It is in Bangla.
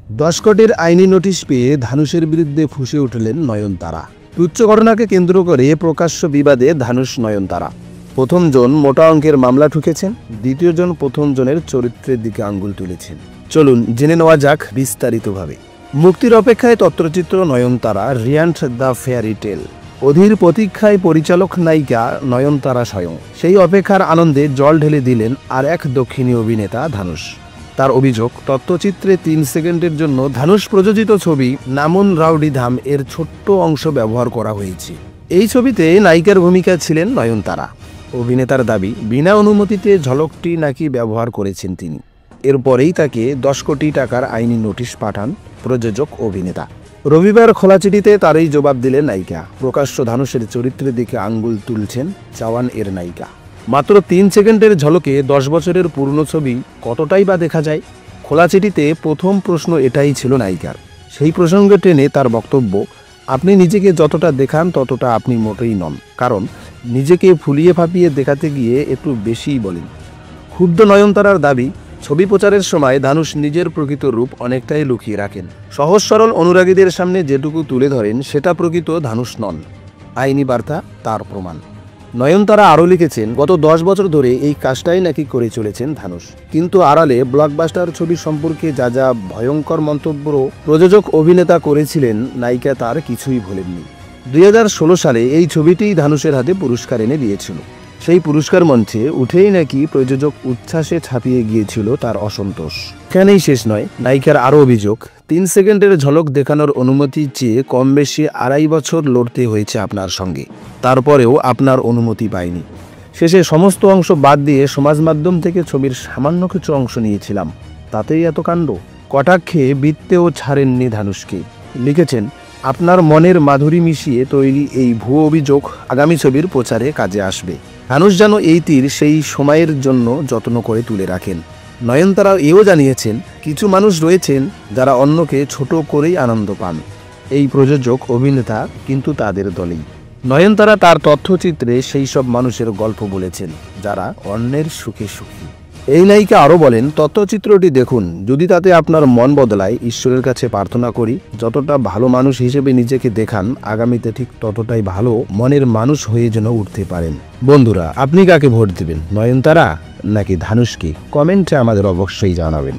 10 কোটির আইনি নোটিশ পেয়ে ধানুষের বিরুদ্ধে ফুঁসে উঠলেন নয়নতারা। তুচ্ছ ঘটনাকে কেন্দ্র করে প্রকাশ্য বিবাদে ধানুষ নয়নতারা। প্রথম জন মোটা অঙ্কের মামলা ঠুকেছেন, দ্বিতীয় জন প্রথম জনের চরিত্রের দিকে আঙ্গুল তুলেছেন। চলুন জেনে নেওয়া যাক বিস্তারিতভাবে। মুক্তির অপেক্ষায় তথ্যচিত্র নয়নতারা রিয়ান্ট দ্য ফেয়ারি টেল। অধীর প্রতীক্ষায় পরিচালক নায়িকা নয়নতারা স্বয়ং। সেই অপেক্ষার আনন্দে জল ঢেলে দিলেন আর এক দক্ষিণী অভিনেতা ধানুষ। তার অভিযোগ, তথ্যচিত্রে 3 সেকেন্ডের জন্য ধানুষ প্রযোজিত ছবি নামুন রাউডি ধাম এর ছোট্ট অংশ ব্যবহার করা হয়েছে। এই ছবিতে নায়িকার ভূমিকায় ছিলেন নয়নতারা। অভিনেতার দাবি, বিনা অনুমতিতে ঝলকটি নাকি ব্যবহার করেছেন তিনি। এরপরেই তাকে 10 কোটি টাকার আইনি নোটিশ পাঠান প্রযোজক অভিনেতা। রবিবার খোলা চিঠিতে তারই জবাব দিলেন নায়িকা। প্রকাশ্য ধানুষের চরিত্রের দিকে আঙ্গুল তুলছেন জওয়ান এর নায়িকা। মাত্র 3 সেকেন্ডের ঝলকে 10 বছরের পুরনো ছবি কতটাই বা দেখা যায়? খোলা চিঠিতে প্রথম প্রশ্ন এটাই ছিল নায়িকার। সেই প্রসঙ্গে টেনে তার বক্তব্য, আপনি নিজেকে যতটা দেখান ততটা আপনি মোটেই নন, কারণ নিজেকে ফুলিয়ে ফাঁপিয়ে দেখাতে গিয়ে একটু বেশিই বলেন। ক্ষুব্ধ নয়নতারার দাবি, ছবি প্রচারের সময় ধানুষ নিজের প্রকৃত রূপ অনেকটাই লুকিয়ে রাখেন। সহজ সরল অনুরাগীদের সামনে যেটুকু তুলে ধরেন সেটা প্রকৃত ধানুষ নন। আইনি বার্তা তার প্রমাণ। নয়নতারা আরও লিখেছেন, গত 10 বছর ধরে এই কাজটাই নাকি করে চলেছেন ধানুষ, কিন্তু আড়ালে ব্লকবাস্টার ছবি সম্পর্কে যা যা ভয়ঙ্কর মন্তব্য প্রযোজক অভিনেতা করেছিলেন নায়িকা তার কিছুই ভোলেননি। 2016 সালে এই ছবিটিই ধানুষের হাতে পুরস্কার এনে দিয়েছিল। সেই পুরস্কার মঞ্চে উঠেই নাকি প্রযোজক উচ্ছ্বাসে ছাপিয়ে গিয়েছিল তার অসন্তোষ। এখানেই শেষ নয়, নায়িকার আরও অভিযোগ, 3 সেকেন্ডের ঝলক দেখানোর অনুমতি চেয়ে কম বেশি 2.5 বছর লড়তে হয়েছে আপনার সঙ্গে, তারপরেও আপনার অনুমতি পাইনি। শেষে সমস্ত অংশ বাদ দিয়ে সমাজ মাধ্যম থেকে ছবির সামান্য কিছু অংশ নিয়েছিলাম, তাতেই এত কাণ্ড। কটাক্ষে বৃত্তেও ছাড়েননি ধানুষকে। লিখেছেন, আপনার মনের মাধুরী মিশিয়ে তৈরি এই ভুয়ো অভিযোগ আগামী ছবির প্রচারে কাজে আসবে। ধানুষ যেন এই তীর সেই সময়ের জন্য যত্ন করে তুলে রাখেন। নয়নতারা এও জানিয়েছেন, কিছু মানুষ রয়েছেন যারা অন্যকে ছোট করেই আনন্দ পান। এই প্রযোজক অভিনেতা কিন্তু তাদের দলেই। নয়নতারা তার তথ্যচিত্রে সেই সব মানুষের গল্প বলেছেন যারা অন্যের সুখে সুখী। এই নায়িকা আরও বলেন, তথ্যচিত্রটি দেখুন, যদি তাতে আপনার মন বদলায়, ঈশ্বরের কাছে প্রার্থনা করি যতটা ভালো মানুষ হিসেবে নিজেকে দেখান, আগামীতে ঠিক ততটাই ভালো মনের মানুষ হয়ে যেন উঠতে পারেন। বন্ধুরা, আপনি কাকে ভোট দেবেন, নয়নতারা নাকি ধানুষকে? কমেন্টে আমাদের অবশ্যই জানাবেন।